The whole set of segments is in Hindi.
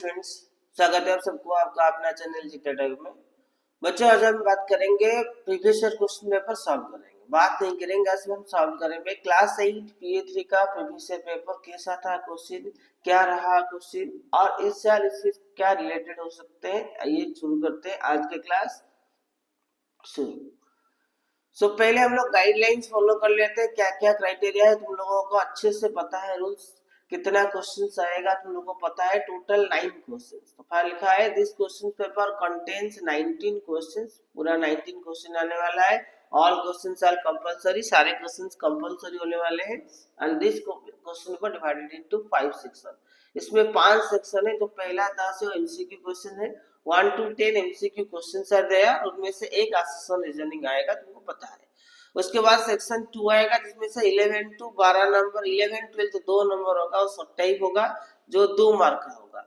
फ्रेंड्स, स्वागत है आप सबको आपका अपना चैनल जीटा टाइप में। बच्चों, आज हम बात करेंगे previous year question paper solve करेंगे। बात नहीं करेंगे, आज हम सॉल्व करेंगे क्लास 8 PA3 का प्रीवियस ईयर पेपर कैसा था, क्वेश्चन क्या रहा क्वेश्चन, और इस साल इससे क्या रिलेटेड हो सकते हैं। आइए शुरू करते हैं आज के क्लास शुरू। पहले हम लोग गाइडलाइंस फॉलो कर लेते हैं, क्या क्या क्राइटेरिया है तुम लोगों को अच्छे से पता है। रूल्स कितना क्वेश्चंस आएगा तुम लोगों को पता है। Total 9 questions. तो फाइल लिखा है this question paper contains 19 questions. पूरा 19 क्वेश्चन आने वाला है। ऑल क्वेश्चंस आर कंपलसरी, सारे क्वेश्चंस कंपलसरी होने वाले हैं। And this question paper divided into 5 section. इसमें 5 सेक्शन है। जो पहला 10 है एमसीक्यू क्वेश्चन है। 1 to 10 MCQ questions are there. उनमें से एक आसन रीजनिंग आएगा, तुमको पता है। उसके बाद सेक्शन 2 आएगा जिसमें से 11 to 12 नंबर, 11 12 तो 2 नंबर होगा और शॉर्ट टाइप होगा जो 2 मार्क का होगा।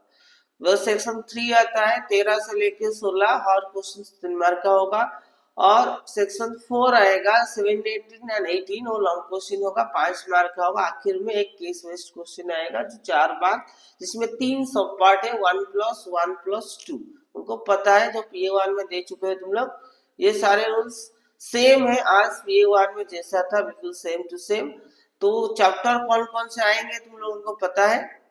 वो सेक्शन 3 आता है 13 से लेके 16, हर क्वेश्चन 3 मार्क का होगा। और सेक्शन 4 आएगा 7 18 एंड 18, वो लॉन्ग क्वेश्चन होगा, 5 मार्क का होगा। आखिर में एक केस बेस्ड क्वेश्चन आएगा जो 4 मार्क, जिसमें 3 सब पार्ट है, 1 + 1 + 2। उनको पता है, जो PA1 में दे चुके हैं तुम लोग। ये सारे रूल्स सेम है आज PA1 में जैसा था, बिल्कुल सेम टू सेम। तो चैप्टर कौन कौन से आएंगे तुम लोगों को पता है।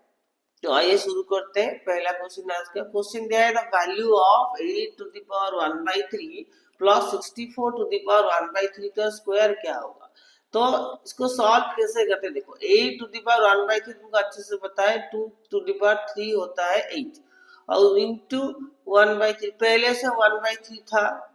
तो आइए शुरू करते हैं। पहला क्वेश्चन आज का क्वेश्चन दिया है, द वैल्यू ऑफ 8⁻1/3 प्लस 64⁻1/3 का स्क्वायर क्या होगा। तो इसको सॉल्व कैसे करते हैं, देखो 8⁻1/3 तुमको अच्छे से पता है, 2⁻3 होता है 8 और इंटू 1/3, पहले से 1/3 था।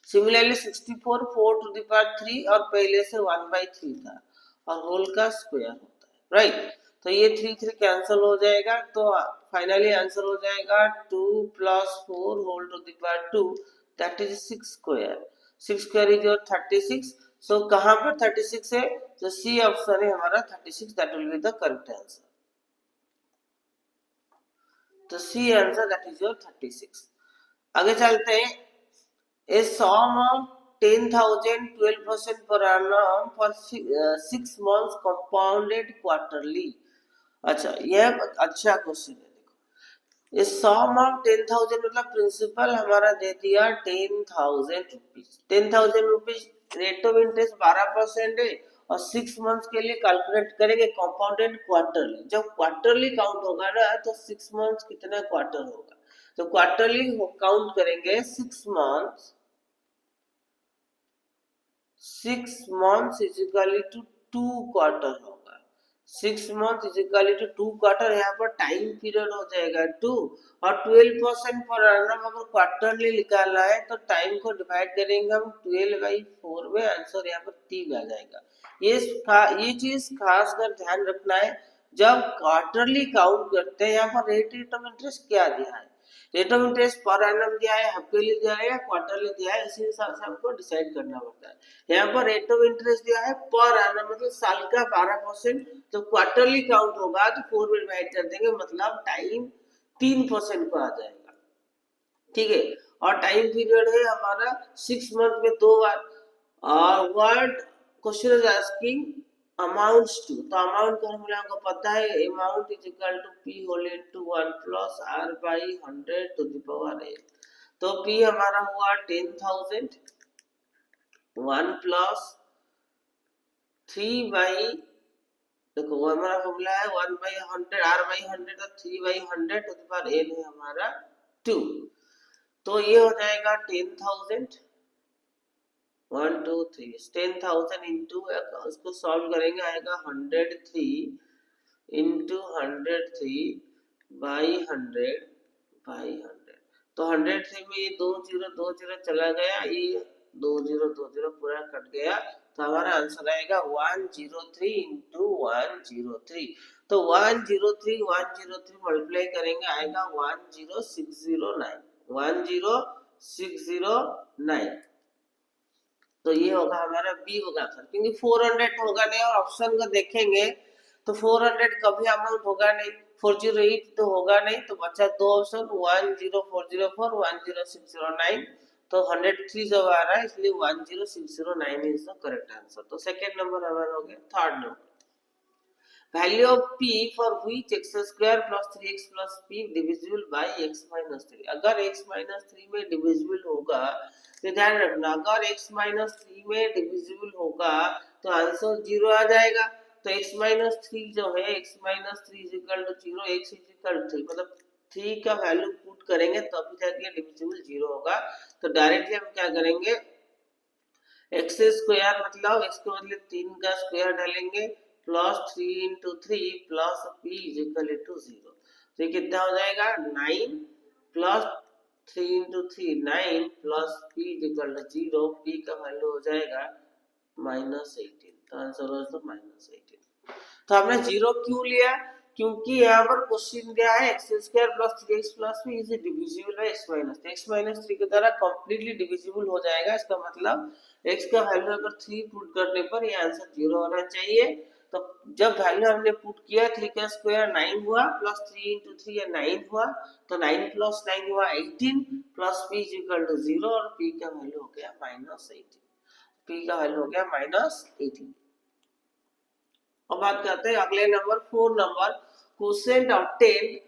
सिमिलरली 64 4⁻3 और पहले से 1/3 था और होल का स्क्वायर होता है, राइट। तो ये 3 3 कैंसिल हो जाएगा, तो फाइनली आंसर हो जाएगा 2 + 4 whole to the power 2, that is 6 square. 6 square is your 36। So कहां पर 36 है, तो सी ऑप्शन है हमारा 36, that will be the correct answer. तो C answer that is your 36। आगे चलते हैं। A sum of 10,000 12% per annum for 6 months compounded quarterly। अच्छा, यह अच्छा क्वेश्चन है। देखो, इस सम ऑफ 10,000 मतलब प्रिंसिपल हमारा दे दिया 10,000 rupees. 10,000 rupees rate of interest 12% है और 6 मंथ्स के लिए कैलकुलेट करेंगे कंपाउंडेड क्वार्टरली। जब क्वार्टरली काउंट होगा ना, तो 6 मंथ्स कितना क्वार्टर होगा, तो क्वार्टरली काउंट करेंगे 6 months. 6 months is equal to 2 quarter होगा। 6 months is equal to 2 quarter। यहाँ पर टाइम पीरियड हो जाएगा 2 और 12% पर annum अगर क्वार्टरली निकालना है तो टाइम को डिवाइड करेंगे हम 12/4 में, आंसर यहाँ पर 3 आ जाएगा। ये चीज खास कर ध्यान रखना है, जब क्वार्टरली काउंट करते हैं यहाँ पर रेट ऑफ इंटरेस्ट क्या दिया है। Rate of interest per annum दिया है, हाफ ईयरली दिया है या क्वार्टरली दिया है, इसी हिसाब से हमको डिसाइड करना पड़ता है। यहाँ पर रेट ऑफ इंटरेस्ट दिया है पर एनम, मतलब साल का 12%। तो क्वार्टरली काउंट होगा तो 4 में डिवाइड कर देंगे, मतलब टाइम 3% को आ जाएगा, ठीक है। और टाइम पीरियड है हमारा 6 मंथ में 2 बार। और word question is asking amounts to, तो अमाउंट का फॉर्मूला हमको पता है, amount is equal to P whole into 1 plus R by 100 to the power 8। तो P हमारा हुआ 10,000, 1 प्लस 3 बाई, देखो हमारा फॉर्मूला है 1/100 R बाई 100, तो 3/100 टू द पावर n है हमारा 2। तो ये हो जाएगा 10,000 1 2 3 10,000 इंटू, उसको सॉल्व करेंगे आएगा 103 इंटू 103 बाई 100। तो 103 में ये 2 0 चला गया, ये 2 0 पूरा कट गया, तो हमारा आंसर आएगा 103 इंटू 103। तो 103 मल्टीप्लाई करेंगे आएगा 10609 10609। तो ये होगा हमारा बी होगा सर, क्योंकि 400 होगा नहीं और ऑप्शन को देखेंगे तो 400 कभी अमाउंट होगा नहीं, 408 तो होगा नहीं, तो बचा 2 ऑप्शन 10404 10609। तो 103 जब आ रहा है इसलिए 10609 इज द करेक्ट आंसर। तो सेकंड नंबर हमारा हो गया। Third number, value of p for which x square plus 3x plus p divisible by x minus 3। अगर x माइनस 3 में डिविजिबल होगा तो ध्यान रखना, अगर x माइनस 3 में डिविजिबल होगा तो आंसर 0 आ जाएगा। तो x माइनस 3 जो है x minus 3 is equal to 0, x is equal to 3, मतलब 3 का वैल्यू पुट करेंगे तब तो जाके डिविजिबल 0 होगा। तो डायरेक्टली हम क्या करेंगे, एक्स स्क्वायर मतलब x के बदले 3 का स्क्वायर डालेंगे plus 3 into 3 plus p is equal to 0। तो ये कितना हो जाएगा 9 plus 3 into 3 9 plus p is equal to 0, p का वैल्यू हो जाएगा -18। तो आंसर हो जाएगा -18। तो हमने 0 क्यों लिया, क्योंकि यहाँ पर क्वेश्चन दिया है x square plus 3x plus p is divisible by x minus 3 के द्वारा कंप्लीटली डिविजिबल हो जाएगा। इसका मतलब x का वैल्यू अगर 3 पुट करने पर ये आंसर 0 होना चाहिए। तो जब वैल्यू हमने पुट किया 3 का स्क्वायर 9 हुआ प्लस 3 इंटू 3 9 हुआ, तो 9 प्लस 9 हुआ 18 plus p is equal to 0 और p का वैल्यू हो गया -18। p का वैल्यू हो गया -18। अब बात करते हैं अगले number 4 number, quotient obtain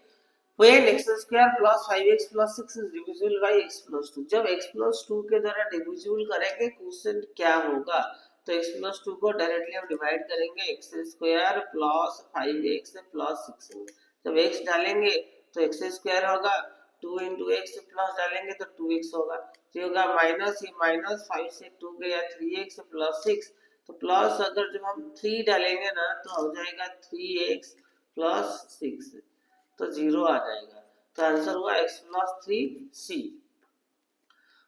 when x square plus 5x plus 6 is divisible by x plus 2। जब x plus 2 के द्वारा डिविजिबल करेंगे क्वोशिएंट क्या होगा, तो x plus 2 को डायरेक्टली हम डिवाइड करेंगे x square plus 5x plus 6। जब x डालेंगे तो x स्क्वायर होगा, 2 इंटू x प्लस डालेंगे तो 2x होगा, तो होगा माइनस, ये माइनस 5 से 2 गया 3x प्लस 6, तो प्लस अगर जब हम 3 डालेंगे ना तो हो जाएगा 3x प्लस 6, तो 0 आ जाएगा। तो आंसर हुआ x प्लस 3c।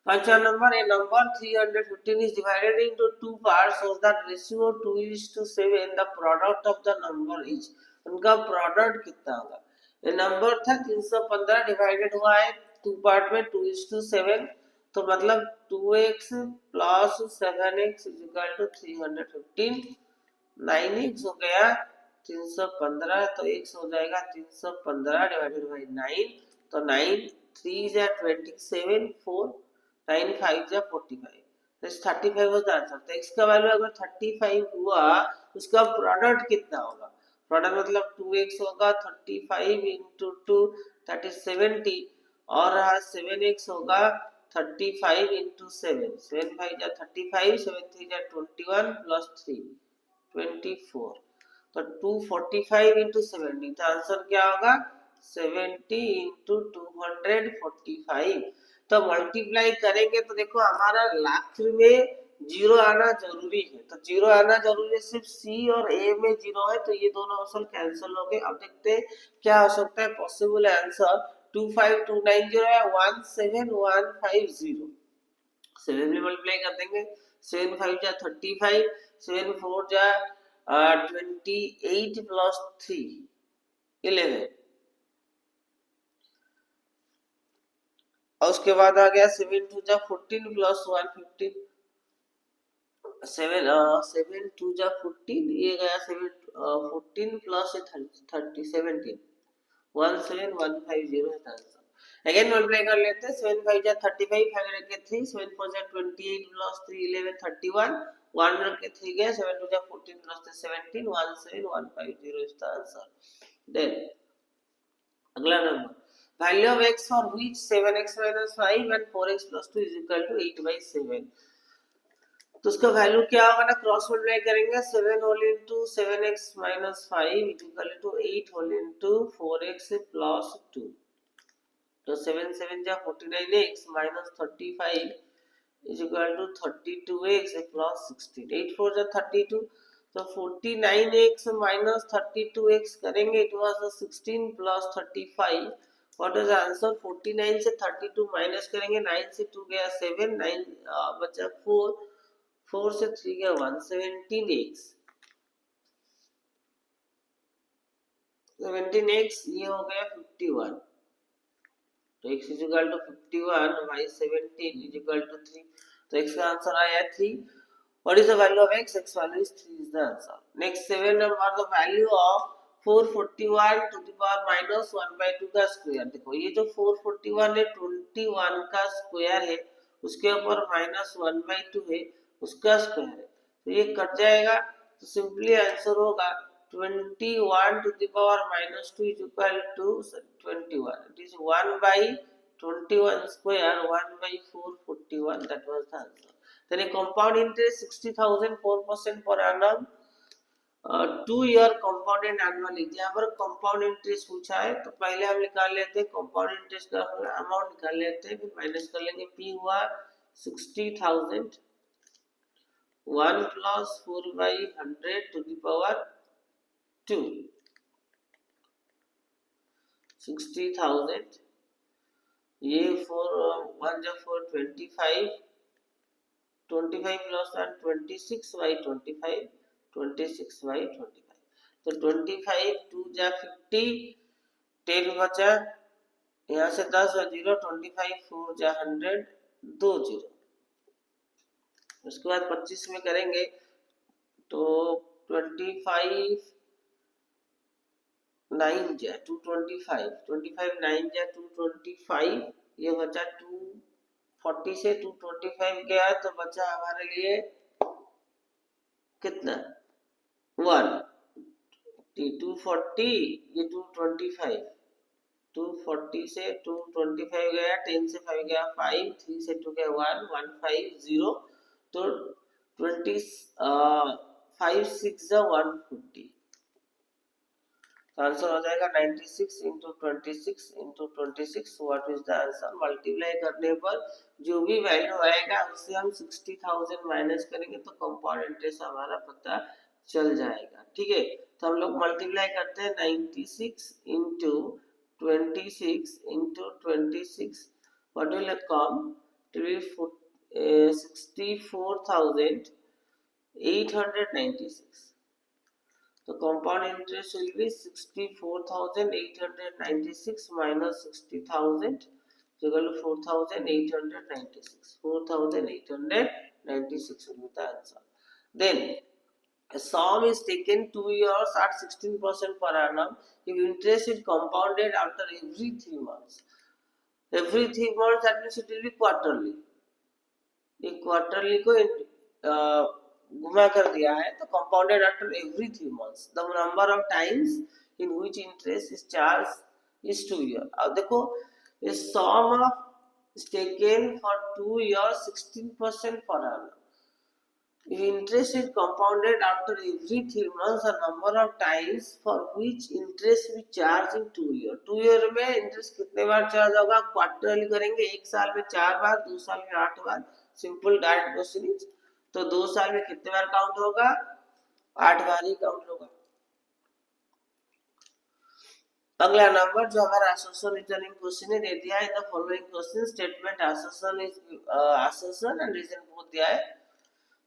पंचम number, a number 315 is divided into two parts so that ratio 2:7, the product of the number is, उनका प्रोडक्ट कितना होगा। ये नंबर था 315 डिवाइडेड हुआ है टू पार्ट में 2:7, तो मतलब 2x plus 7x is equal to 315, 9x हो गया 315, तो x हो जाएगा 315 डिवाइडेड बाय 9, तो 9 3 जा 27, 4 9 5 जा 45, तो 35 होता है आंसर। तो x का वैल्यू अगर 35 हुआ उसका प्रोडक्ट कितना होगा, प्रोडक्ट मतलब 2x होगा 35 इंटू 2 दैट इज 70, और 7x होगा 35 इंटू 7, 7 5 जा 35, 7 3 जा 21 प्लस 3 24, तो 245 इंटू 70, तो आंसर क्या होगा 70 इंटू 245। तो मल्टीप्लाई करेंगे तो देखो हमारा लाख में 0 आना जरूरी है, तो 0 आना जरूरी है, सिर्फ C और A में 0 है, तो ये दोनों ऑप्शन कैंसिल हो गए। अब देखते हैं क्या हो सकता है पॉसिबल आंसर, 25290 है 17150, 7 में मल्टीप्लाई कर देंगे, 7 5 जा 35, 7 4 जा 28 प्लस 3 11, और उसके बाद आ गया 7 2 जा 14 प्लस 115, 7 2 जा 14, ये गया 14 प्लस 30 17 17150 है आंसर। अगेन मल्टीप्लाई कर लेते हैं, 7 5 जा 35, 5 रख के 3, 7 4 जा 28 प्लस 3 11 31, 1 रख के 3 गया, 7 2 जा 14 plus 17 17150 is the answer. Then अगला number, value of x for which 7x - 5 and 4x + 2 = 8/7। तो उसका वैल्यू क्या होगा ना, क्रॉस मल्टीप्लाई करेंगे, 7 whole into 7x - 5 = 8 whole into 4x + 2, तो 7 7 जा 49x - 35 = 32x + 16, 8 4 जा 32, तो 49x - 32x करेंगे, it was 16 + 35, what is answer, 49 से 32 माइनस करेंगे, 9 से 2 गया 7, 9 बचा 4, 4 से 3 गया 117x, 17x ये हो गया 51, तो x is equal to 51 by 17 is equal to 3, तो x का आंसर आया 3। What is the value of x? X value is 3 is the answer. Next 7 number, the value of 441 to the power minus 1/2 का स्क्वायर। देखो ये जो 441 है 21 का स्क्वायर है, उसके ऊपर माइनस 1/2 है उसका स्क्वायर है, तो ये कट जाएगा, तो सिंपली आंसर होगा 21 to the power minus 2 is equal to 21. It is 1 by 21 square, 1 by 441. That was the answer. Then a compound interest 60,000, 4% per annum, 2 year compounded annually. यहाँ पर compound interest पूछा है तो पहले हम निकाल लेते हैं compound interest का अमाउंट निकाल लेते हैं, फिर माइनस कर लेंगे. P हुआ 60,000, 1 plus 4 by 100 to the power 2, 60,000. ये 4 1 जा 4 25, 25 plus 1 26 by 25, 26 by 25. तो 25 2 जा 50, 10 बचा, यहाँ से 10 और 0, 25 4 जा 100, 2 0. उसके बाद 25 में करेंगे तो 25 9 जा 225, 25 9 जा 225, ये बचा 240 से 225 गया तो बचा हमारे लिए कितना 1, 240, ये 225, 240 से 225 गया, 10 से 5 गया 5, 3 से 2 गया 1, 1 5 0, तो 5 6 जा 140. तो आंसर हो जाएगा 96 into 26 into 26. What is the answer? Multiply करने पर जो भी वैल्यू आएगा उससे हम 60,000 माइनस करेंगे तो कंपाउंड इंटरेस्ट हमारा पता चल जाएगा. ठीक है, तो हम लोग मल्टीप्लाई करते हैं 96 into 26 into 26. What will come? It will 64,896. तो compound interest will be 64,896 minus 60,000 equal to 4,896. 4,896 will be the answer. Then a sum is taken 2 years at 16% per annum. If interest is compounded after every 3 months. Every 3 months, that means it will be quarterly. एक क्वार्टरली को गुमा कर दिया है तो compounded after every 3 months. The number of times in which interest is charge is 2 year. अब देखो a sum of is taken for 2 years 16% per annum. If interest is compounded after every 3 months, the number of times for which interest we charge in 2 year. 2 year में इंटरेस्ट कितने बार चार्ज होगा? क्वार्टरली करेंगे, एक साल में 4 बार, 2 साल में 8 बार. Simple direct question is. तो 2 साल में कितने बार काउंट होगा? 8 बार ही काउंट होगा. अगला नंबर जो हमारा assertion returning क्वेश्चन है दे दिया है. The following question statement assertion and reason both दिया है.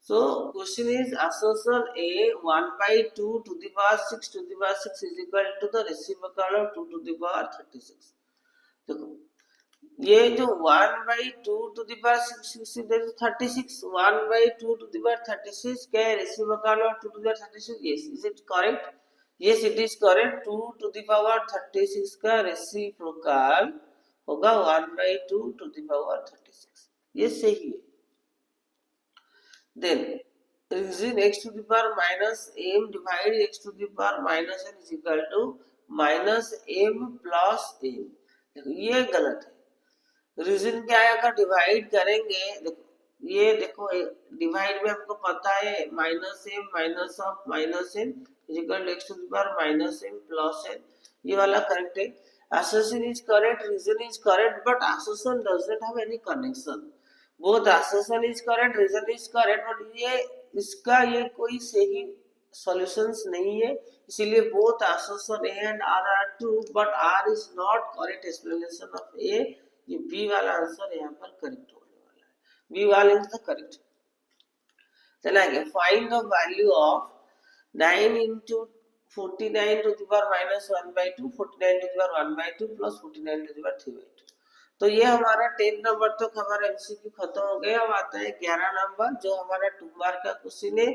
So question is assertion A 1 by 2 to the power 6 to the power 6 is equal to the reciprocal of 2 to the power 36. देखो ये जो 1 by 2 to the power 6 that is 36. 1 by 2 to the power 36 क्या है? reciprocal of 2 to the power 36. Yes, is it correct? Yes, it is correct. 2 to the power 36 का reciprocal होगा 1 by 2 to the power 36. ये सही है. Then reason x to the power minus m divide x to the power minus n is equal to minus m plus m. ये गलत है. रीजन क्या है? अगर डिवाइड करेंगे, ये देखो डिवाइड में हमको पता है minus m minus of minus n is equal to x to the power minus m plus n. ये वाला करेक्ट है. assertion is correct, reason is correct, but assertion does not have any connection. both assertion is correct, reason is correct, but ये इसका ये कोई सही solutions नहीं है. इसीलिए both assertion A and R are true, but R is not correct explanation of A. ये बी वाला आंसर यहाँ पर करेक्ट होने वाला है. बी वाला आंसर करेक्ट. चलाएंगे find the value of 9 into 49 to the power minus 1 by 2, 49 to the power 1 by 2 plus 49 to the power 3 by 2. तो ये हमारा 10 नंबर तक हमारा एमसीक्यू खत्म हो गया. अब आता है 11 नंबर जो हमारा 2 मार्क का क्वेश्चन है,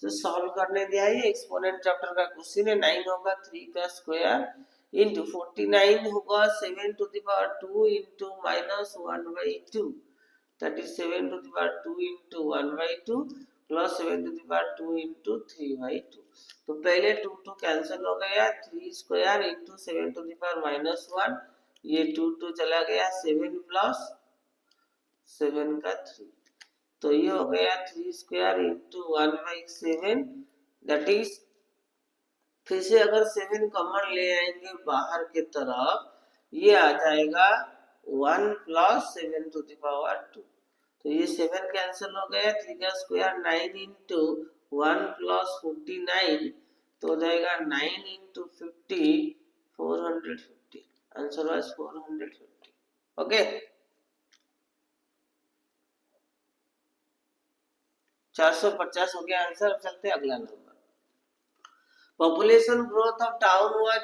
जो सॉल्व करने दिया है. एक्सपोनेंट चैप्टर का क्वेश्चन है. 9 होगा 3 का स्क्वायर into 49 होगा 7 to the power 2 into minus 1 by 2, that is 7 to the power 2 into 1 by 2 plus 7 to the power 2 into 3 by 2. तो पहले 2 2 कैंसिल हो गया, 3 square into 7 to the power minus 1, ये 2 2 चला गया, 7 प्लस 7 का 3, तो ये हो गया 3 स्क्वायर इंटू 1/7, दैट इज, फिर से अगर 7 कॉमन ले आएंगे बाहर की तरफ, ये आ जाएगा 1 प्लस 7 टू द पावर 2, तो ये 7 कैंसिल हो गया, 3 का स्क्वायर 9 इंटू 1 प्लस 49, तो हो जाएगा 9 इंटू 50, 450, आंसर वाज 450। ओके, 450 हो गया आंसर। चलते हैं अगला number. Population growth of town was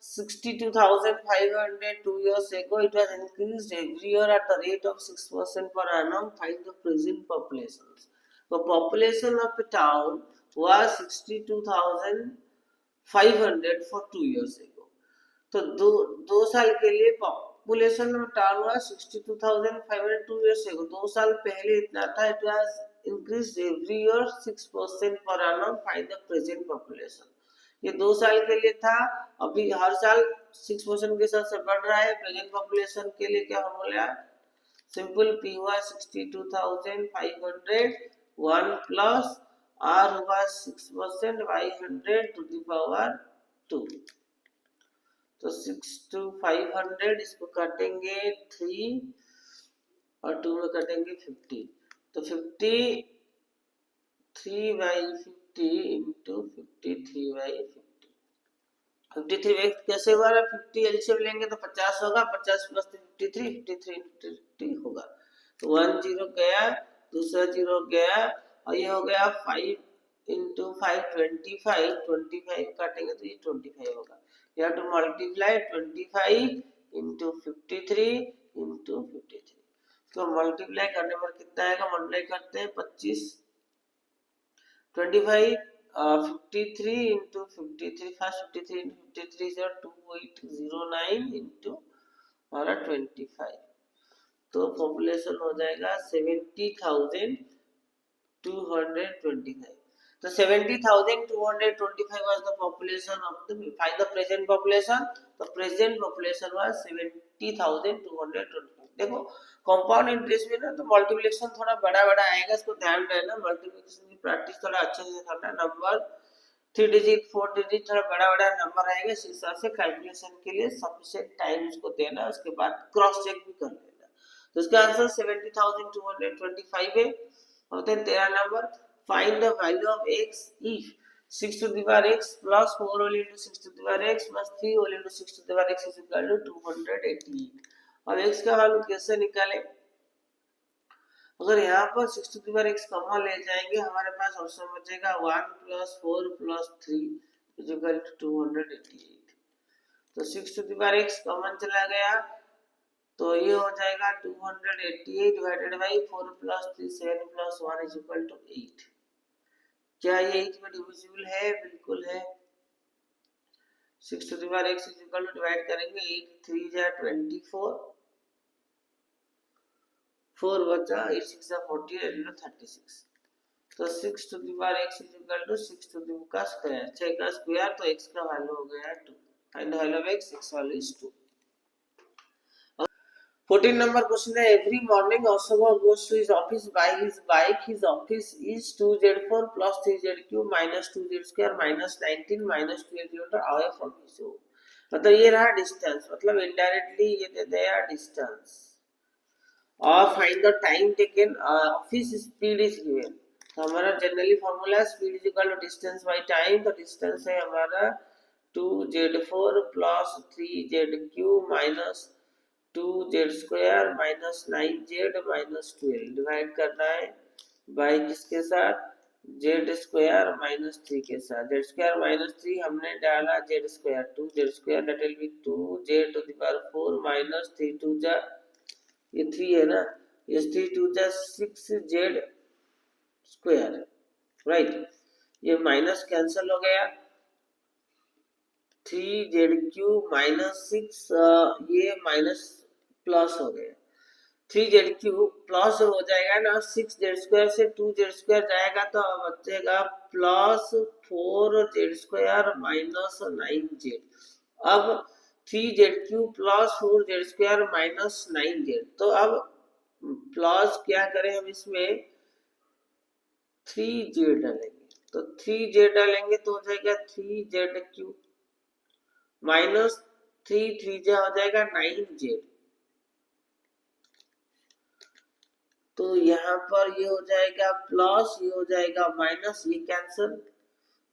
62,500 2 years ago. It was increased every year at the rate of 6% per annum. Find the present population. The population of the town was 62,500 for 2 years ago. तो दो साल के लिए पॉपुलेशन ऑफ टाउन हुआ 62,500 2 years ago. 2 साल पहले इतना था. It was increased every year 6% per annum. Find the present population. ये 2 साल के लिए था, अभी हर साल 6% के साथ से बढ़ रहा है। प्रेजेंट पॉपुलेशन के लिए क्या फॉर्मूला, सिंपल, पी हुआ 62,500, 1 प्लस आर हुआ 6% बाई 100 टू द पावर 2, तो 6 to 500, इसको काटेंगे 3 और 2 में काटेंगे 50, तो 53/50 इंटू 53/50, 53 कैसे हुआ, 50 एलसीएम लेंगे तो 50 होगा, 50 प्लस 53, 53 इंटू 50 होगा, तो 1 0 गया, दूसरा 0 गया, और ये हो गया 5 इंटू 5 25, 25 काटेंगे तो ये 25 होगा। You have to multiply 25 into 53 into 53, तो मल्टीप्लाई करने पर कितना आएगा, मल्टीप्लाई करते हैं 25, 25 53 into 53, फर्स्ट 53 into 53 से 2809 into हमारा 25, तो पॉपुलेशन हो जाएगा 70,225, so 70,225 was the population of the, find the present population, the present population was 70,225। देखो कंपाउंड इंटरेस्ट में ना तो मल्टीप्लिकेशन थोड़ा बड़ा बड़ा आएगा, इसको ध्यान रहना, मल्टीप्लिकेशन की प्रैक्टिस थोड़ा अच्छे से करना, नंबर 3 डिजिट 4 डिजिट थोड़ा बड़ा बड़ा नंबर आएगा, इस हिसाब से कैलकुलेशन के लिए सफिशिएंट टाइम उसको देना, उसके बाद क्रॉस चेक भी कर लेना। तो इसका आंसर 70,225 है। और then 13 number, find the value of x if 6 to the power x plus 4 whole into 6 to the power x plus 3 whole into 6 to the power x is equal to 288। अब x का वैल्यू कैसे निकालें, अगर यहाँ पर 6 to the power x common ले जाएंगे, हमारे पास ऑप्शन बचेगा 1 plus 4 plus 3 is equal to 288, तो 6 to the power x common चला गया, तो ये हो जाएगा 288 divided by 4 plus 3 7 plus 1 is equal to 8। क्या ये 8 में डिविजिबल है? बिल्कुल है। 6 to the power x is equal to, divide करेंगे 8 3 जा 24, 4 बचा, 8 6 जा 40 और 36, तो 6 to the power x is equal to 6 to the का स्क्वायर, 6 का स्क्वायर, तो x का वैल्यू हो गया 2, find the value of x value is 2। 14 number question है, every morning Osama goes to his office by his bike. His office is 2Z4 plus 3ZQ minus 2Z square minus 19 minus 12 km away from his home। मतलब ये रहा डिस्टेंस, मतलब इनडायरेक्टली ये दे दिया डिस्टेंस, और find the time taken, office speed is given, तो हमारा generally formula speed is equal to distance by time, तो डिस्टेंस है हमारा 2Z4 plus 3ZQ minus 2Z square minus 9Z minus 12, divide करना है बाई किसके साथ, Z स्क्वायर माइनस 3 के साथ, Z स्क्वायर माइनस 3 हमने डाला Z square 2Z square that will be 2Z to the power 4 minus 3 2 जा, ये 3 है ना, ये 3 2 जा 6Z स्क्वायर, राइट, ये माइनस कैंसिल हो गया, 3ZQ माइनस 6, ये माइनस प्लस हो गया, 3z³ प्लस हो जाएगा ना 6z² से 2z² जाएगा तो बचेगा +4z² माइनस 9z। अब 3z³ plus 4z² minus 9z, तो अब प्लस क्या करें हम इसमें 3z डालेंगे, तो 3z डालेंगे तो हो जाएगा 3z³ माइनस 3 हो जाएगा 9z। तो यहाँ पर ये हो जाएगा प्लस, ये हो जाएगा माइनस, ये कैंसल,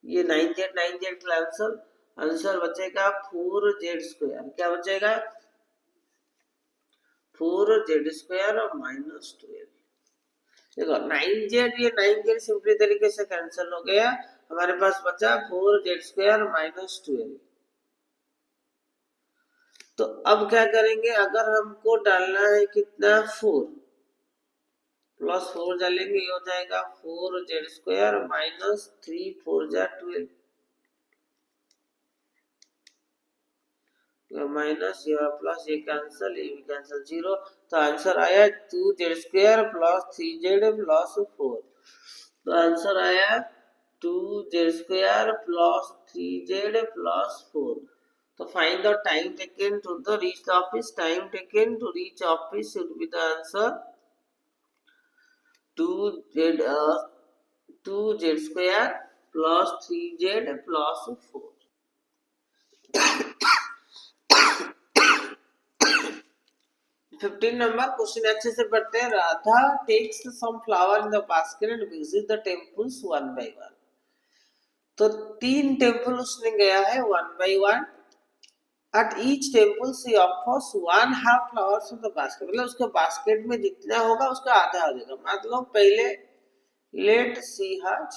ये 9z कैंसल, आंसर बचेगा 4z²। क्या बचेगा 4z² और माइनस 12। देखो 9z, ये 9z सिंपली तरीके से कैंसिल हो गया, हमारे पास बचा 4z² माइनस 12। तो अब क्या करेंगे, अगर हमको डालना है कितना 4, +4 डालेंगे, ये हो जाएगा 4z² माइनस 3 4 जा 12, माइनस ये प्लस, ये कैंसल, ये भी कैंसल, 0। तो आंसर आया 2z² प्लस 3z प्लस 4। तो आंसर आया 2z² प्लस 3z प्लस 4। तो find the time taken to the reach office, time taken to reach office should be the answer 2z² plus 3z plus 4। 15 number question अच्छे से पढ़ते हैं। Radha takes some flower in the basket and visit the temples one by one. तो 3 टेम्पल उसने गया है one by one. At each temple she offers 1/2 flowers in the basket, मतलब उसके बास्केट में जितना होगा उसका आधा हो जाएगा। मतलब पहले let see has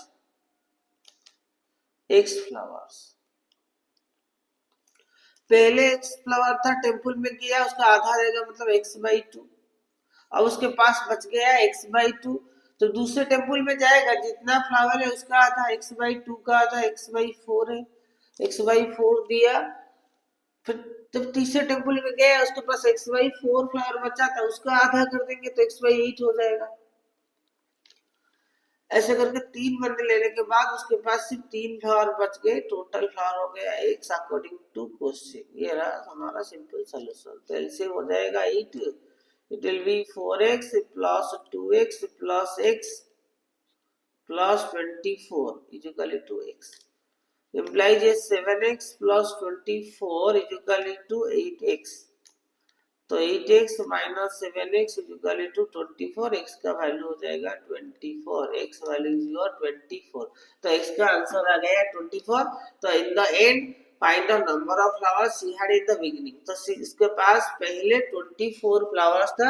x flowers, पहले x फ्लावर था, टेम्पल में किया, उसका आधा रहेगा मतलब x/2। अब उसके पास बच गया x/2, तो दूसरे टेम्पल में जाएगा, जितना फ्लावर है उसका आधा, x/2 का आधा x/4 है, x/4 दिया। फिर जब तीसरे टेम्पल में गया, उसके पास x/4 फ्लावर बचा था, उसका आधा कर देंगे तो x/8 हो जाएगा। ऐसे करके 3 बंडल लेने के बाद उसके पास सिर्फ 3 फ्लावर बच गए, टोटल फ्लावर हो गया x अकॉर्डिंग टू क्वेश्चन। ये रहा हमारा सिंपल सॉल्यूशन। तो एलसीएम हो जाएगा 8, it will be 4x plus 2x plus x plus 24 is equal to x, implies 7x plus 24 is equal to 8x। तो 8x minus 7x is equal to 24, x का वैल्यू हो जाएगा 24, x वैल्यू इज योर 24। तो x का आंसर आ गया 24। तो in the end find the number of flowers she had in the beginning. तो इसके पास पहले 24 फ्लावर्स था,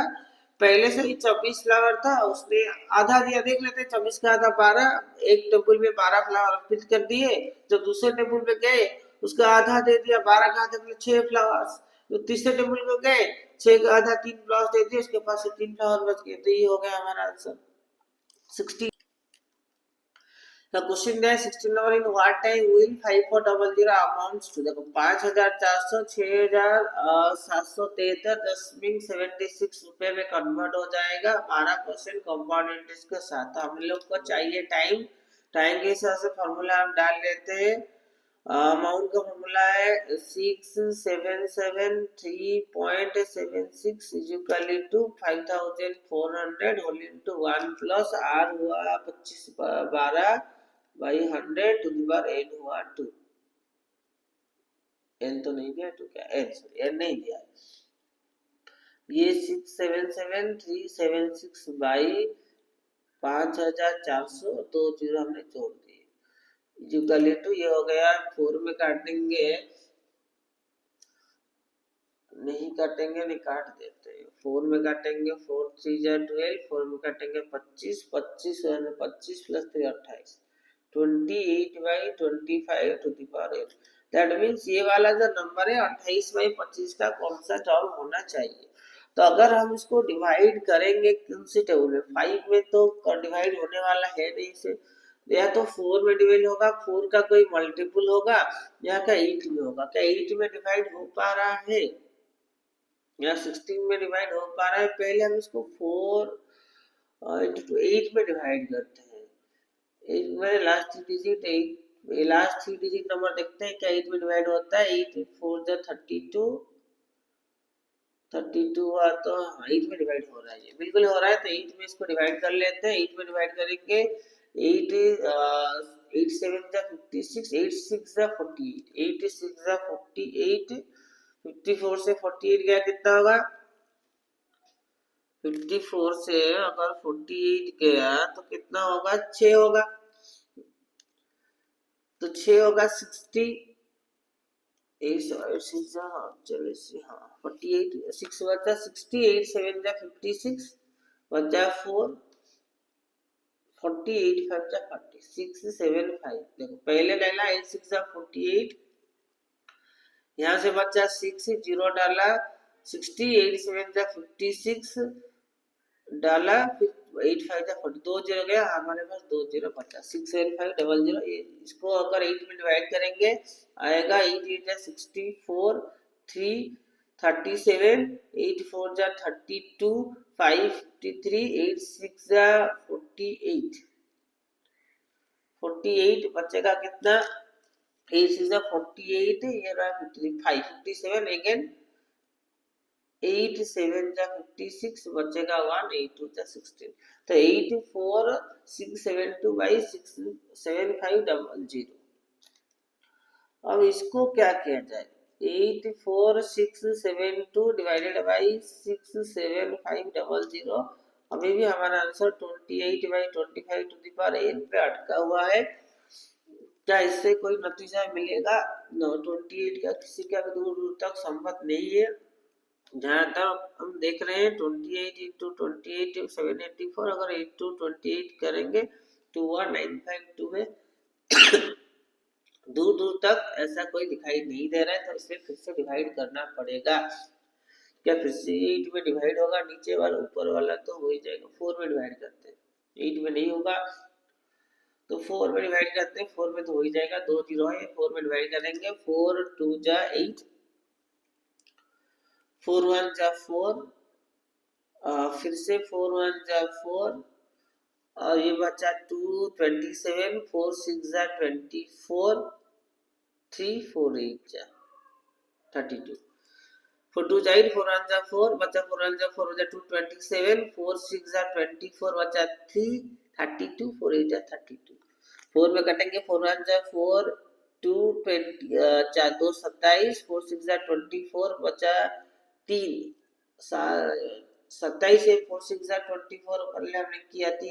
पहले से ही 24 फ्लावर था, उसने आधा दिया, देख लेते 24 का आधा 12, एक टेबल में 12 फ्लावर फिल कर दिए। जब दूसरे टेबल में गए उसका आधा दे दिया, 12 का आधा 6 फ्लावर्स। तो तीसरे टेबल में गए, 6 का आधा 3 फ्लावर्स दे दिए, उसके पास से 3 फ्लावर बच गए। तो ये हो गया हमारा answer 60। The question there 16 number, in what time will 5400 amounts to? देखो 5400 6773.76 रुपए में कन्वर्ट हो जाएगा। हमारा क्वेश्चन कंपाउंड इंटरेस्ट के साथ। हम लोग को चाहिए टाइम, टाइम के हिसाब से फॉर्मूला हम डाल लेते हैं। अमाउंट का फॉर्मूला है 6773.76 is equal to 5400 whole into 1 plus r हुआ 25 12 by 100 to the power n हुआ 2। n तो नहीं दिया, तो क्या n, सॉरी n नहीं दिया। ये 677376 बाई 5400, 2 जीरो हमने जोड़ दिए, इक्वल टू ये हो गया 4 में काटेंगे, नहीं काटेंगे, नहीं काट देते हैं, 4 में काटेंगे 4 3 जा 12, 4 में काटेंगे 25, 25 25 plus 3 28, 28/25 to the power 8। That means ये वाला जो नंबर है 28/25 का कौन सा टर्म होना चाहिए। तो अगर हम इसको डिवाइड करेंगे कौन सी टेबल में, 5 में तो डिवाइड होने वाला है नहीं से, या तो 4 में डिवाइड होगा, 4 का कोई मल्टीपल होगा, या क्या 8 में होगा। क्या 8 में डिवाइड हो पा रहा है? यहाँ 16 में डिवाइड हो पा रहा है, पहले हम इसको 4 इंटू 8 में डिवाइड करते हैं। एट में last 3 digit 8, last 3 digit number देखते हैं क्या 8 में डिवाइड होता है। 8 4 जा 32, 32 हुआ तो 8 में डिवाइड हो रहा है, ये बिल्कुल हो रहा है। तो 8 में इसको डिवाइड कर लेते हैं। 8 में डिवाइड करेंगे 8 8 7 जा 56, 8 6 जा 48, 8 6 जा 48, 54 से 48 गया कितना होगा। 54 से अगर 48 गया तो कितना होगा, 6 होगा। तो 6 होगा 60, 48 6 बचा 60, 8 7 जा 56 बचा 4, 48 5 जा 40, 6 7 5। देखो पहले डाला 8 6 जा 48, यहाँ से बचा 6 0 डाला 60, 8 7 जा 56 डाला, फिर 8 5 जा 40, 2 0 गया हमारे पास, 2 0 बचा 6 7 5 0 0। इसको अगर 8 में डिवाइड करेंगे आएगा 8 8 जा 64, 3 37, 8 4 जा 32, 5 53, 8 6 जा 48, 48 बचेगा कितना, 8 6 जा 48, ये रहा 55 57, अगेन 8 7 जा 56 बचेगा 1, 8 2 जा 16। तो 8 4 6 7 2 बाई 6 7 5 0। अब इसको क्या किया जाए, 8 4 6 7 2 डिवाइडेड बाई 6 7 5 0। अभी भी हमारा answer 28 by 25 to the power n पे अटका हुआ है। क्या इससे कोई नतीजा मिलेगा, 28 का किसी का दूर दूर तक संभव नहीं है। जहाँ तक हम देख रहे हैं 28 इंटू 28 784, अगर 8 टू 28 करेंगे तो वह 952 है। दूर दूर तक ऐसा कोई दिखाई नहीं दे रहा है, तो इसे फिर से डिवाइड करना पड़ेगा। क्या फिर से 8 में डिवाइड होगा, नीचे वाला ऊपर वाला तो हो ही जाएगा। 4 में डिवाइड करते हैं, 8 में नहीं होगा तो 4 में डिवाइड करते हैं, 4 में तो हो ही जाएगा, 2 0 है, 4 में डिवाइड करेंगे 4 2 जा 8, 4 1 जा 4, फिर से 4 1 जा 4, और ये बचा 2 27, 4 6 जा 24, 3 4 8 जा 32, 4 2 जा 8, 4 1 जा 4 बचा, 4 1 जा 4 बचा 2 27, 4 6 जा 24 बचा 3 32, 4 8 जा 32। 4 में कटेंगे, 4 1 जा 4, 2 20 4 2 27, 4 6 जा 24 बचा 3 27 है, 4 6 जा 24 पहले हमने किया थी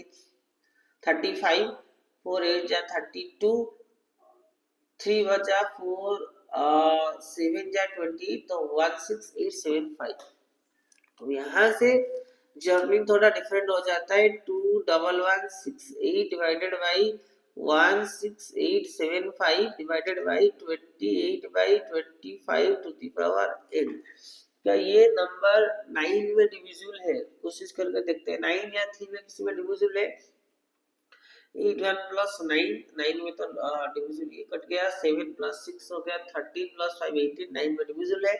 35, 4 8 जा 32, 3 बचा 4 7 जा 20, तो 16875। तो यहाँ से जर्निंग थोड़ा डिफरेंट हो जाता है। 21168 divided by 16875 divided by 28 by 25 to the power n। क्या ये नंबर 9 में डिविजिबल है, कोशिश करके देखते हैं। 9 या 3 में किसी में डिविजिबल है। 8 1 प्लस 9, 9 में तो डिविजिबल ये कट गया, 7 प्लस 6 हो गया 13 प्लस 5 18, 9 में डिविजिबल है।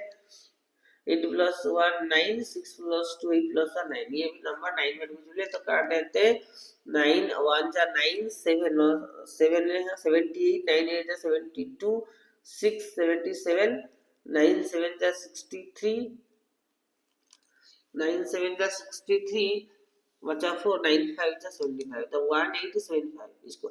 8 प्लस 1 9, 6 प्लस 2 8 प्लस 1 9, ये भी नंबर 9 में डिविजिबल है। तो काट देते हैं, 9 1 जा 9, 7 7 है 78, 9 8 जा 72, 6 77, 9 7 जा 63, 9 7 जा 63 बचा 4, 9 5 जा 75, तो 1875। इसको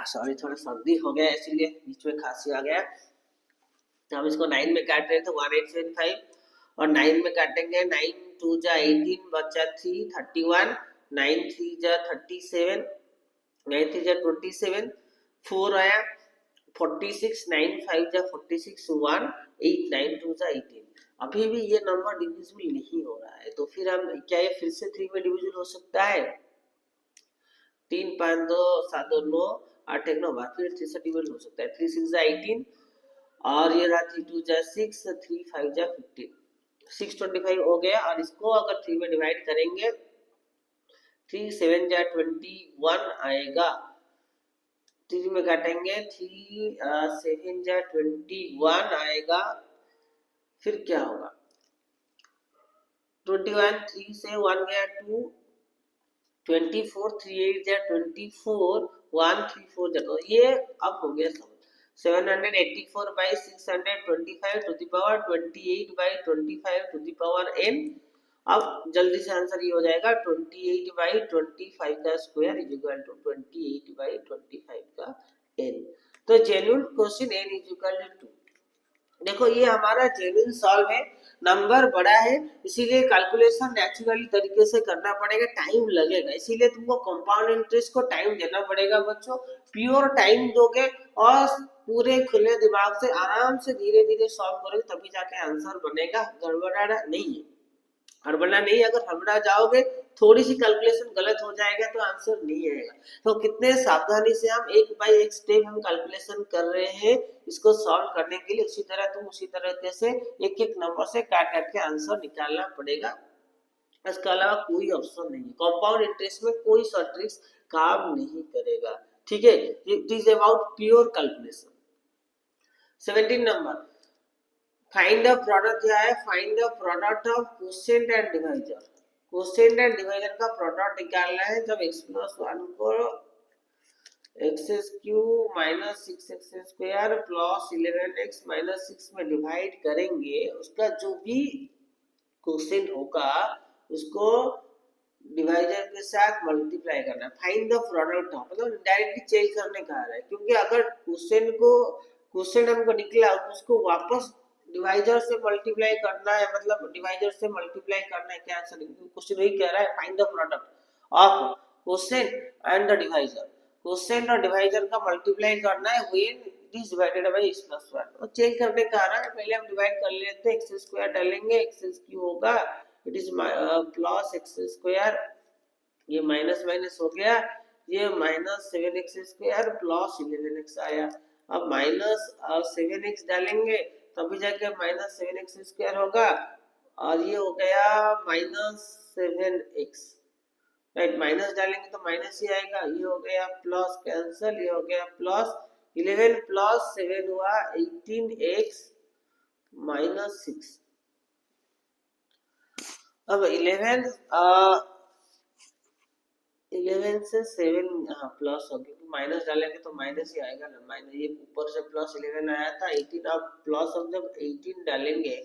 सॉरी थोड़ा सर्दी हो गया इसलिए बीच में खांसी आ गया। तो हम इसको 9 में काट रहे थे 1875, और 9 में काटेंगे 9 2 जा 18 बचा 3 31, 9 3 जा 37, 9 3 जा 27, 4 आया 46, 9 5 जा 46 1, 8 9 2 जा 18। अभी भी ये नंबर डिविजिबल नहीं हो रहा है, तो फिर हम क्या ये फिर से 3 में डिविजिबल हो सकता है। 3 5 2 7 2 9 8 1 9 12 फिर 3 से डिवाइड हो सकता है। 3 6 जा 18 और ये रहा 3 2 जा 6 3 5 जा 15 625 हो गया। और इसको अगर 3 में डिवाइड करेंगे 3 7 जा 21 आएगा। 3 में काटेंगे 3 7 जा 21 आएगा। फिर क्या होगा 21 3 से 1 गया 2 24 3 8 जा 24 1 3 4 जा तो ये अब हो गया सब 784 by 625 to the power 28 by 25 to the power n। अब जल्दी से आंसर ये हो जाएगा 28 by 25 का square is equal to 28 by 25 का n। तो genuine question n is equal to 2। देखो ये हमारा जेन्युइन सॉल्व है, नंबर बड़ा है इसीलिए कैलकुलेशन नेचुरली तरीके से करना पड़ेगा, टाइम लगेगा, इसीलिए तुमको कंपाउंड इंटरेस्ट को टाइम देना पड़ेगा बच्चों। प्योर टाइम दोगे और पूरे खुले दिमाग से आराम से धीरे धीरे सॉल्व करोगे तभी जाके आंसर बनेगा, गड़बड़ाना नहीं है। हड़बड़ा नहीं, अगर हड़बड़ा जाओगे थोड़ी सी कैलकुलेशन गलत हो जाएगा तो आंसर नहीं आएगा। तो कितने सावधानी से हम एक बाय एक स्टेप हम कैलकुलेशन कर रहे हैं इसको सॉल्व करने के लिए। उसी तरह तुम उसी तरीके से एक एक नंबर से काट काट के आंसर निकालना पड़ेगा, इसके अलावा कोई ऑप्शन नहीं है। कंपाउंड इंटरेस्ट में कोई शॉर्ट ट्रिक्स काम नहीं करेगा, ठीक है। It is about pure calculation. 17 number find the product क्या है, find the product of quotient and divisor. Quotient and divisor का प्रोडक्ट निकालना है जब x + 1 को x³ - 6x² + 11x - 6 में डिवाइड करेंगे, उसका जो भी क्वोशिएंट होगा उसको डिवाइजर के साथ मल्टीप्लाई करना है। फाइंड द प्रोडक्ट ऑफ मतलब डायरेक्टली चेंज करने का है, क्योंकि अगर क्वोशिएंट हमको निकला उसको वापस डिवाइजर से मल्टीप्लाई करना है, मतलब डिवाइजर से मल्टीप्लाई करना है। क्या आंसर क्वेश्चन वही कह रहा है, find the product of quotient and the divisor. Quotient और डिवाइजर का मल्टीप्लाई करना है when it is divided by x + 1। और चेंज करने का आ रहा है, पहले हम डिवाइड कर लेते हैं, x² डालेंगे x³ होगा इट इज प्लस x², ये माइनस माइनस हो गया, ये -7x² प्लस 11x आया। अब -7x डालेंगे तभी जाके -7x² होगा और ये हो गया -7x, राइट। माइनस डालेंगे तो माइनस ही आएगा, ये हो गया प्लस कैंसिल, ये हो गया प्लस 11 + 7 हुआ 18x - 6। अब 11 से 7 प्लस हो गया, माइनस डालेंगे तो माइनस ही आएगा ना, माइनस ये ऊपर से प्लस 11 आया था 18। अब प्लस हम जब 18 डालेंगे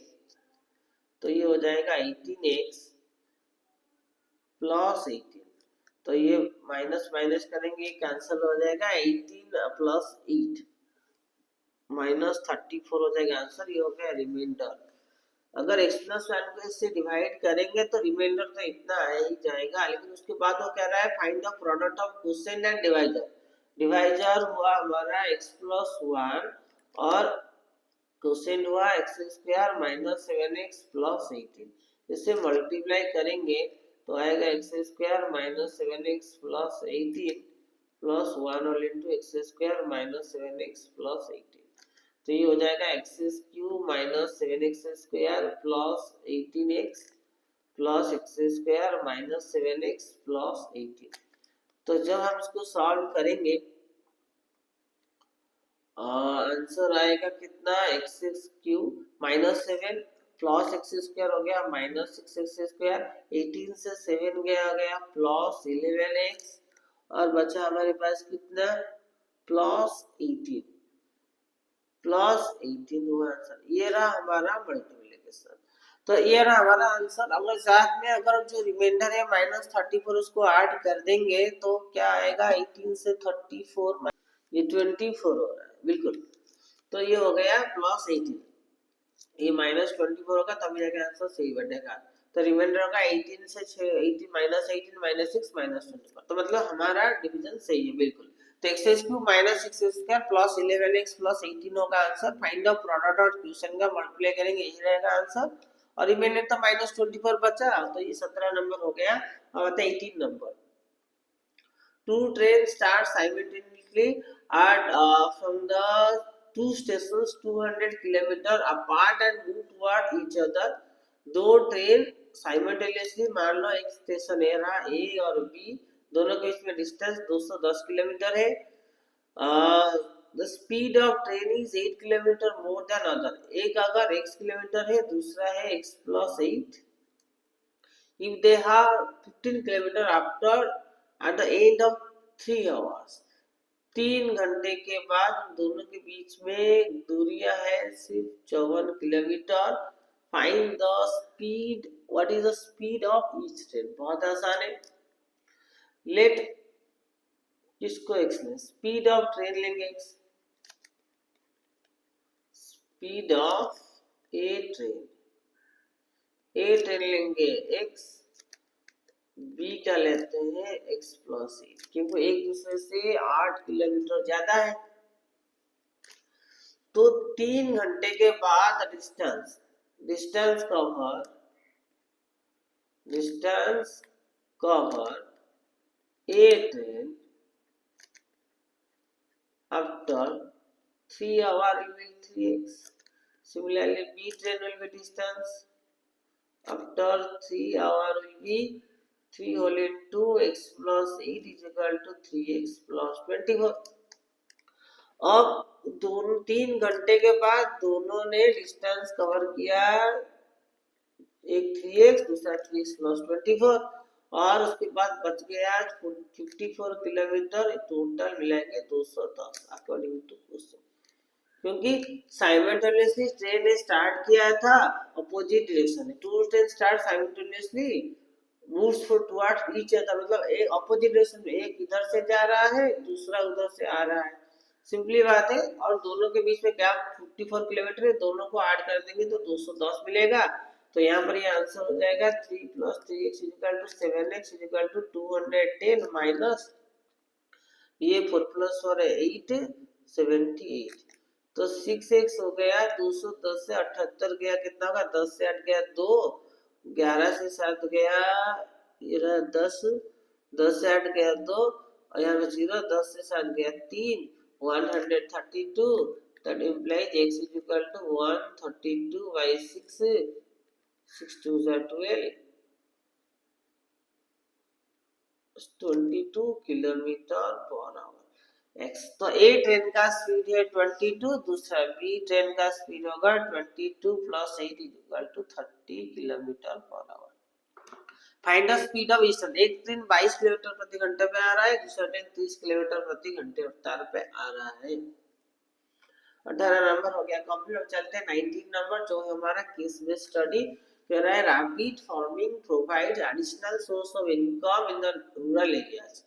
तो ये हो जाएगा 18x + 18, तो ये माइनस माइनस करेंगे कैंसिल हो जाएगा, 18 + 8 -34 हो जाएगा आंसर, ये हो गया रिमाइंडर। अगर x + 1 को इससे डिवाइड करेंगे तो रिमाइंडर तो इतना आ ही जाएगा। लेकिन उसके बाद वो कह रहा है find the product of quotient and divisor. Divisor हुआ हमारा x + 1 और क्वोशिएंट हुआ x² - 7x + 18। इससे मल्टीप्लाई करेंगे तो आएगा x² - 7x + 18 + 1 whole into x² - 7x + 18। तो ये हो जाएगा x³ - 7x² + 18x + x² - 7x + 18। तो जब हम इसको सॉल्व करेंगे आंसर आएगा कितना, x³ -7 + x² हो गया -6x², 18 से 7 गया प्लस 11x और बचा हमारे पास कितना +18 हुआ आंसर। ये रहा हमारा मल्टीप्लिकेशन, तो ये रहा हमारा आंसर। अगर साथ में अगर जो रिमाइंडर है -34 उसको ऐड कर देंगे तो क्या आएगा, 18 से 34 ये 24 हो रहा है बिल्कुल। तो ये हो गया +18, ये -24 होगा तभी जाके आंसर सही बनेगा। तो रिमाइंडर होगा 18 से 18 -18 -6 -24, तो मतलब हमारा डिवीजन सही है बिल्कुल। तो x³ - 6x² + 11x + 18 होगा आंसर। फाइंड द प्रोडक्ट और क्वोशिएंट का मल्टीप्लाई करेंगे यही रहेगा आंसर। और रिमाइंडर तो -24 बचा, तो ये 17 नंबर हो गया और 18 number. Two trains start simultaneously at from the two stations 200 kilometer apart and move toward each other. दो ट्रेन साइमल्टेनियसली, मान लो एक स्टेशन ए रहा, ए और बी, दोनों के बीच में डिस्टेंस 210 किलोमीटर है. The speed of train is 8 kilometre more than other. एक अगर x किलोमीटर है, दूसरा है x plus 8. if they have 15 kilometre after at the end of 3 hours, 3 घंटे के बाद दोनों के बीच में दूरियां है सिर्फ 54 kilometre. Find the speed, what is the speed of each train. बहुत आसान है. लेट इसको x लें, स्पीड ऑफ ट्रेन लेंगे x, speed of A train लेंगे x, बी क्या लेते हैं x प्लस 8, क्योंकि एक दूसरे से 8 किलोमीटर ज्यादा है. तो 3 घंटे के बाद distance cover A train after 3 hours will be 3x. Similarly, B train will be distance after 3 hours will be 3 whole into x plus 8 is equal to 3x plus 24. अब दोनों 3 घंटे के बाद दोनों ने डिस्टेंस कवर किया, एक 3x दूसरा 3x प्लस 24, और उसके बाद बच गया 54 किलोमीटर. टोटल मिलाएंगे 210 अकॉर्डिंग टू क्वेश्चन. क्योंकि साइमल्टेनियसली ट्रेन ने स्टार्ट किया था अपोजिट डायरेक्शन में. Two train start simultaneously moves towards each other, मतलब एक अपोजिट डायरेक्शन में, एक इधर से जा रहा है दूसरा उधर से आ रहा है. सिंपली बात है. और दोनों के बीच में गैप 54 किलोमीटर है, दोनों को ऐड कर देंगे तो 210 मिलेगा. तो यहाँ पर ये आंसर हो जाएगा 3 plus 3x equal to 7x equal to 210 minus ये 4 प्लस 4 है 8, 78. तो 6x हो गया 210 से 78 गया, कितना होगा 10 से 8 गया 2, 11 से 7 गया ये रहा 10, 10 से 8 गया 2, और यहाँ पे 0, 10 से 7 गया 3, 132. that implies x is equal to 132 by 6, 6 2s are 12, 22 kilometre per our x. तो ए ट्रेन का स्पीड है 22, दूसरा बी ट्रेन का स्पीड होगा 22 plus 8 is equal to 30 kilometre per hour. Find the speed of each train. एक ट्रेन 22 किलोमीटर प्रति घंटे पे आ रहा है, दूसरा ट्रेन 30 किलोमीटर प्रति घंटे रफ्तार पे आ रहा है. 18 नंबर हो गया कंप्लीट. अब चलते हैं 19 नंबर, जो है हमारा केस बेस्ड स्टडी. कह रहा है rabbit farming provides additional source of income in the rural areas.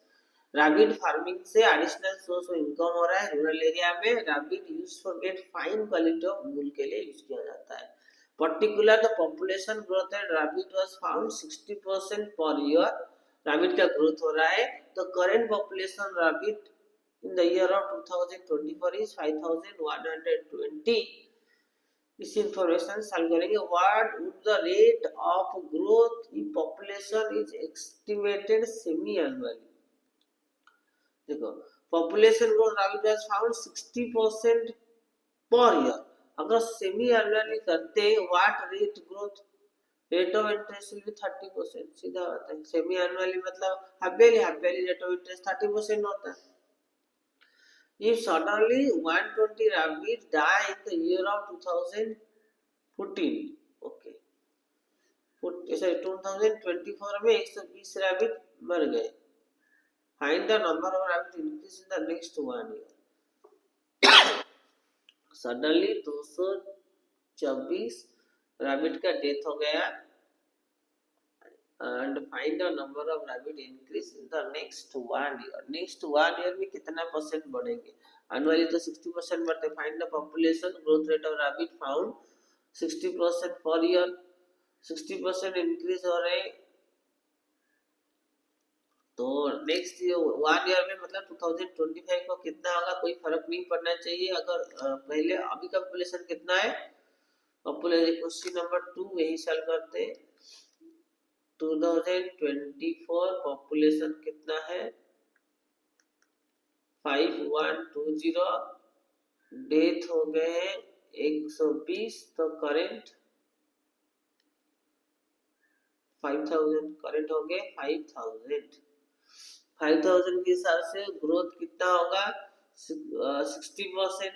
Rabbit farming से एडिशनल सोर्स ऑफ इनकम हो रहा है रूरल एरिया में. Rabbit used for get fine quality of wool के लिए यूज किया जाता है. Particular the population growth at rabbit was found 60% per year. Rabbit का ग्रोथ हो रहा है. तो current population rabbit in the year of 2024 is 5120. इस इंफॉर्मेशन सॉल्व करेंगे. What would the rate of growth in population is estimated semi annually. देखो population growth rabbit was found 60% per year. अगर सेमी एनुअली करते हैं what rate growth, rate of interest will be 30%. सीधा बात है. सेमी एनुअली मतलब half yearly rate of interest 30% होता है. If suddenly 120 rabbits die in the year of 2014, okay, 2024 में 120 rabbit मर गए. Find the number of rabbit increase in the next 1 year. Suddenly 224 rabbit का डेथ हो गया. And find the number of rabbit increase in the next 1 year. Next 1 year में कितना परसेंट बढ़ेंगे. Annually तो 60% बढ़ते. Find the population growth rate of rabbit found 60% per year. 60% increase हो रहे. तो नेक्स्ट 1 ईयर में मतलब 2025 को कितना होगा कोई फर्क नहीं पड़ना चाहिए. अगर पहले अभी का पॉपुलेशन कितना है, पॉपुलेशन क्वेश्चन नंबर 2 यही सॉल्व करते हैं. 2024 पॉपुलेशन कितना है 5120, डेथ हो गए हैं 120, तो करेंट 5000, करेंट हो गए 5000। 5000 के हिसाब से ग्रोथ कितना होगा 60%,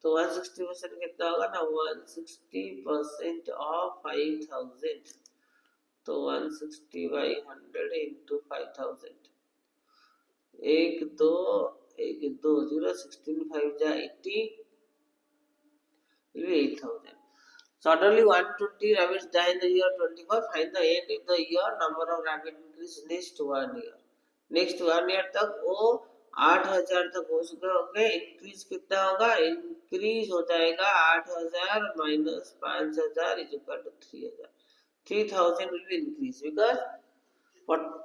तो 160% कितना होगा ना 160% ऑफ 5000, तो 160 बाई 100 इंटू 5000, एक दो 0, 16 5 जा 80, 8000. Suddenly 120 rabbits die in the year 24. Find the end in the year number of rabbit increase next 1 year. Next 1 year तक वो 8000 तक हो चुके होंगे। इंक्रीज कितना होगा, इंक्रीज हो जाएगा 8000 minus 5000 is equal to 3000। 3000 will be increase because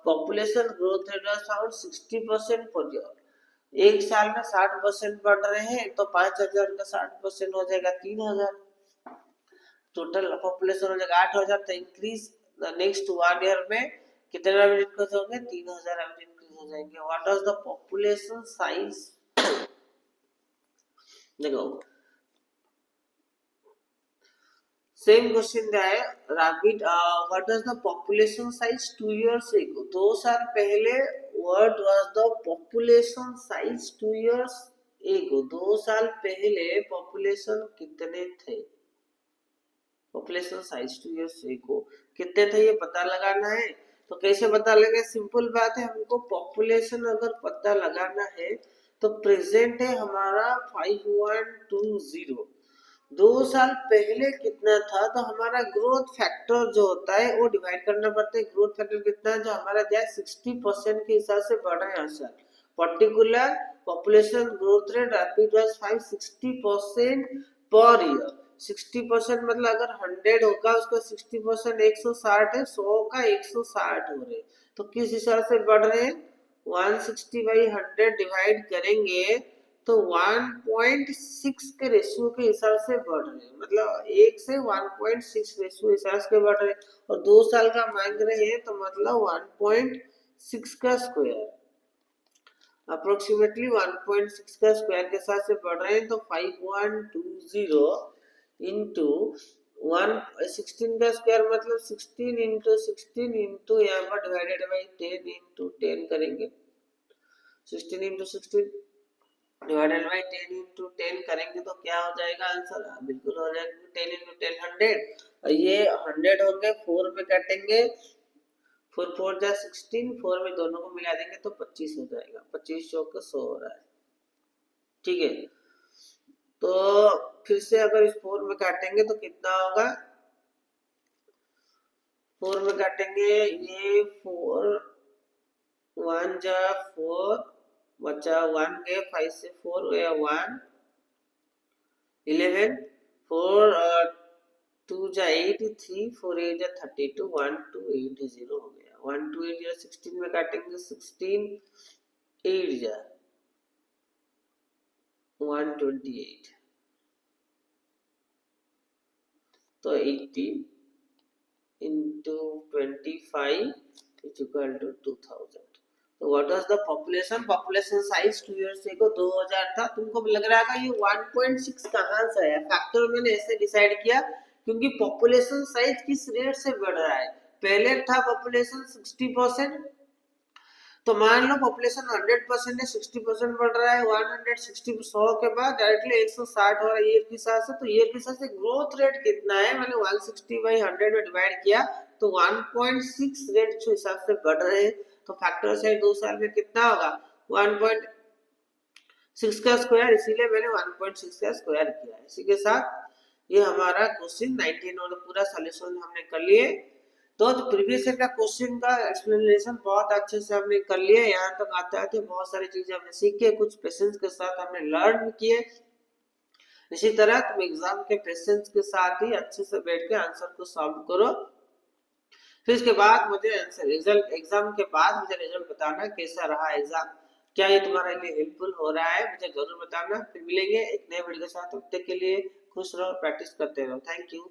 population growth rate was found 60% per year। एक साल में 60% बढ़ रहे हैं तो 5000 का 60% हो जाएगा 3000, टोटल पॉपुलेशन हो जाएगा 8000। तो इंक्रीज नेक्स्ट 1 ईयर में कितने रैबिट इंक्रीज होंगे, 3000 रैबिट इंक्रीज हो जाएंगे। What was the population size, देखो सेम क्वेश्चन दिया है rabbit, what was the population size 2 years ago, 2 साल पहले what was the population size 2 years ago, 2 साल पहले पॉपुलेशन कितने थे, पॉपुलेशन साइज 2 इयर्स एगो कितने थे ये पता लगाना है। तो कैसे पता लगे, सिंपल बात है, हमको पॉपुलेशन अगर पता लगाना है तो प्रेजेंट है हमारा 5120, 2 साल पहले कितना था, तो हमारा ग्रोथ फैक्टर जो होता है वो डिवाइड करना पड़ता है। ग्रोथ फैक्टर कितना है, जो हमारा दिया 60% के हिसाब से बढ़ रहा है sir. Particular population growth rate rapid was 560% per year. 60% मतलब अगर 100 होगा उसका 60% 160 है, 100 का 160 हो रहे, तो किस हिसाब से बढ़ रहे हैं, 160 बाई 100 डिवाइड करेंगे तो 1.6 के रेशियो के हिसाब से बढ़ रहे हैं, मतलब 1 से 1.6 रेशियो हिसाब से बढ़ रहे हैं। और 2 साल का मांग रहे हैं तो मतलब 1.6 का स्क्वायर, अप्रोक्सीमेटली 1.6 का स्क्वायर के साथ से बढ़ रहे हैं। तो 5120 इंटू 16 का स्क्वायर मतलब 16 इंटू 16 इंटू यहाँ पर डिवाइडेड बाई 10 इंटू 10 करेंगे, 16 इंटू 16 डिवाइडेड बाई 10 इंटू 10 करेंगे तो क्या हो जाएगा आंसर, बिल्कुल हो जाएगा 10 इंटू 10 100, और ये 100 होंगे 4 में काटेंगे, 4 4 जा 16, 4 में दोनों को मिला देंगे तो 25 हो जाएगा, 25 चौक 100 हो रहा है, ठीक है। तो फिर से अगर इस 4 में काटेंगे तो कितना होगा, 4 में काटेंगे ये 4 1 जा 4 बचा 1 गए, 5 से 4 गया 1 11, 4 2 जा 8 3 4 8 जा 32 1280 हो गया, 1280 जा 16 में काटेंगे 16 8 जा 128, तो 80 into 25 is equal to 2000। तो what was the population, population size 2 years ago 2000 था। तुमको लग रहा है ये 1.6 कहाँ से आया, फैक्टर मैंने ऐसे डिसाइड किया क्योंकि पॉपुलेशन साइज किस रेट से बढ़ रहा है। पहले था पॉपुलेशन 60%, तो मान लो पॉपुलेशन 100% है, 60% बढ़ रहा है, 160 100 के बाद डायरेक्टली 160 हो रहा है ईयर के हिसाब से। तो ईयर के हिसाब से ग्रोथ रेट कितना है, मैंने 160 बाई 100 में डिवाइड किया तो 1.6 रेट के हिसाब से बढ़ रहे हैं। तो फैक्टर साइज 2 साल में कितना होगा 1.6 का स्क्वायर, इसीलिए मैंने 1.6 का स्क्वायर किया। इसी के साथ ये हमारा क्वेश्चन 19 और पूरा सॉल्यूशन हमने कर लिए। तो प्रीवियस ईयर का क्वेश्चन का एक्सप्लेनेशन बहुत अच्छे से हमने कर लिया, यहाँ तक आता है तो बहुत सारी चीजें हमने सीखे, कुछ पेशेंस के साथ हमने लर्न किए। इसी तरह तुम एग्जाम के पेशेंस के साथ ही अच्छे से बैठ के आंसर को सॉल्व करो। फिर इसके बाद मुझे आंसर रिजल्ट, एग्जाम के बाद मुझे रिजल्ट बताना कैसा रहा एग्जाम, क्या ये तुम्हारे लिए हेल्पफुल हो रहा है, मुझे जरूर बताना। फिर मिलेंगे एक नए वीडियो के साथ, तब तक के लिए खुश रहो, प्रैक्टिस करते रहो। Thank you.